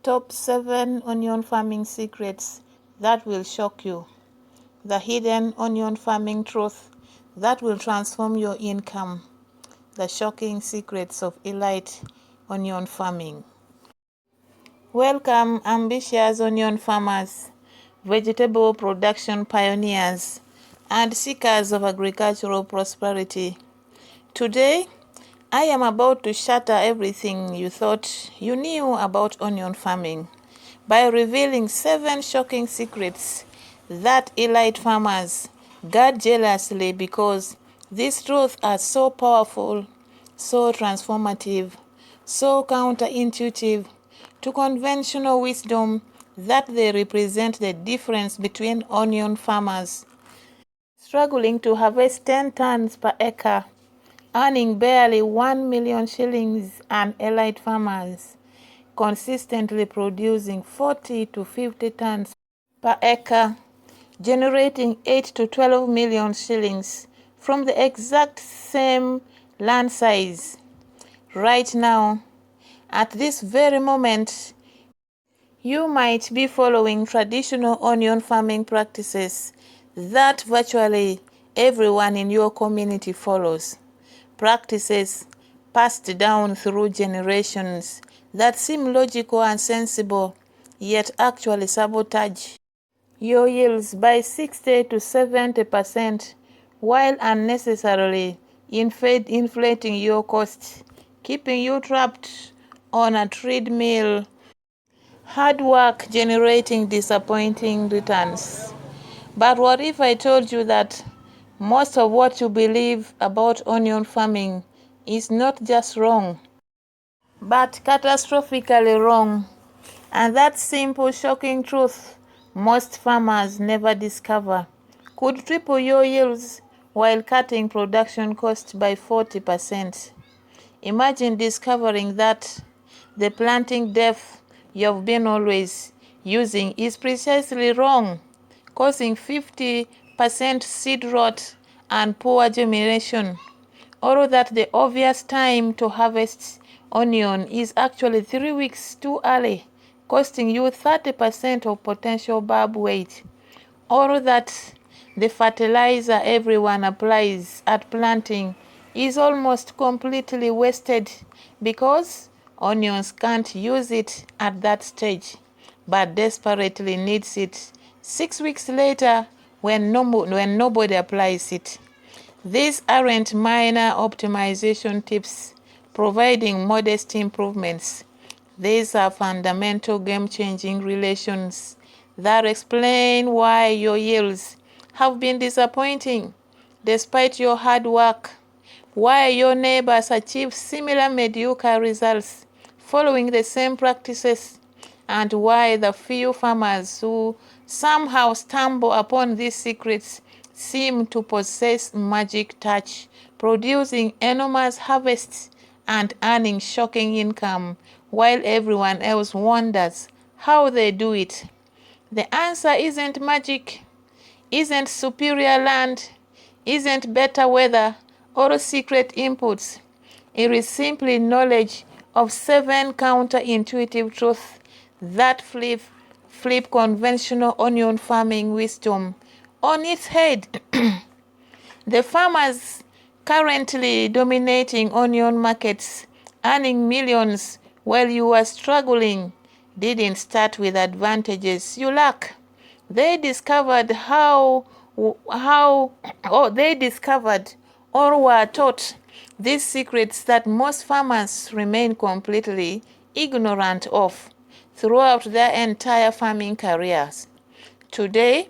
Top 7 onion farming secrets that will shock you. The hidden onion farming truth that will transform your income. The shocking secrets of elite onion farming. Welcome, ambitious onion farmers, vegetable production pioneers, and seekers of agricultural prosperity. Today, I am about to shatter everything you thought you knew about onion farming by revealing 7 shocking secrets that elite farmers guard jealously because these truths are so powerful, so transformative, so counterintuitive to conventional wisdom that they represent the difference between onion farmers struggling to harvest 10 tons per acre, earning barely 1 million shillings, and elite farmers consistently producing 40 to 50 tons per acre, generating 8 to 12 million shillings from the exact same land size. Right now, at this very moment, you might be following traditional onion farming practices that virtually everyone in your community follows. Practices passed down through generations that seem logical and sensible, yet actually sabotage your yields by 60 to 70% while unnecessarily inflating your costs, keeping you trapped on a treadmill. Hard work generating disappointing returns. But what if I told you that most of what you believe about onion farming is not just wrong, but catastrophically wrong? And that simple, shocking truth most farmers never discover could triple your yields while cutting production costs by 40%. Imagine discovering that the planting depth you've been always using is precisely wrong, causing 50% seed rot and poor germination, or that the obvious time to harvest onion is actually 3 weeks too early, costing you 30% of potential bulb weight, or that the fertilizer everyone applies at planting is almost completely wasted because onions can't use it at that stage, but desperately needs it 6 weeks later when nobody applies it. These aren't minor optimization tips providing modest improvements. These are fundamental game-changing relations that explain why your yields have been disappointing despite your hard work, why your neighbors achieve similar mediocre results following the same practices, and why the few farmers who somehow stumble upon these secrets seem to possess magic touch, producing enormous harvests and earning shocking income while everyone else wonders how they do it. The answer isn't magic, isn't superior land, isn't better weather or secret inputs. It is simply knowledge of 7 counterintuitive truths that flip conventional onion farming wisdom on its head. The farmers currently dominating onion markets, earning millions while you are struggling, didn't start with advantages you lack. They discovered they discovered or were taught these secrets that most farmers remain completely ignorant of throughout their entire farming careers. Today,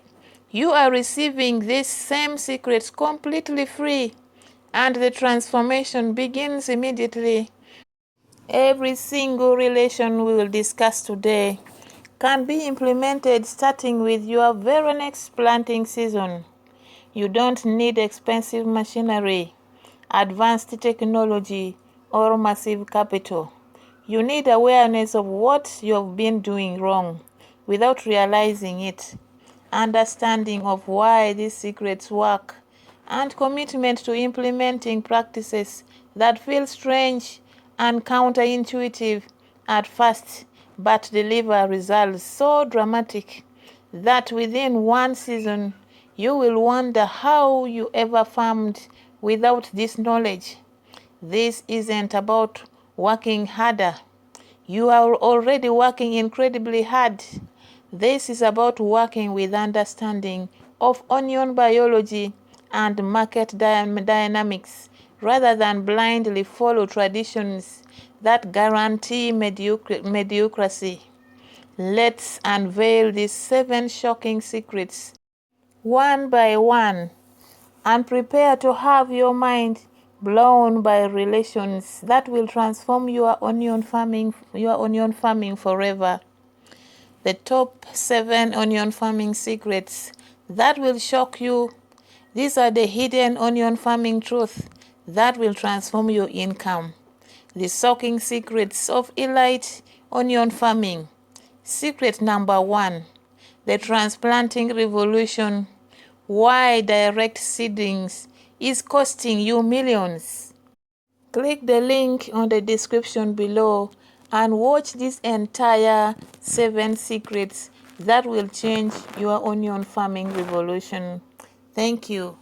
you are receiving these same secrets completely free, and the transformation begins immediately. Every single relation we will discuss today can be implemented starting with your very next planting season. You don't need expensive machinery, advanced technology, or massive capital. You need awareness of what you've been doing wrong without realizing it, understanding of why these secrets work, and commitment to implementing practices that feel strange and counterintuitive at first, but deliver results so dramatic that within one season you will wonder how you ever farmed without this knowledge. This isn't about working harder. You are already working incredibly hard. This is about working with understanding of onion biology and market dynamics rather than blindly follow traditions that guarantee mediocrity. Let's unveil these 7 shocking secrets one by one and prepare to have your mind blown by relations that will transform your onion farming forever. The top 7 onion farming secrets that will shock you. These are the hidden onion farming truths that will transform your income. The shocking secrets of elite onion farming. Secret number 1. The transplanting revolution. Why direct seedings is costing you millions. Click the link on the description below and watch this entire 7 secrets that will change your onion farming revolution. Thank you.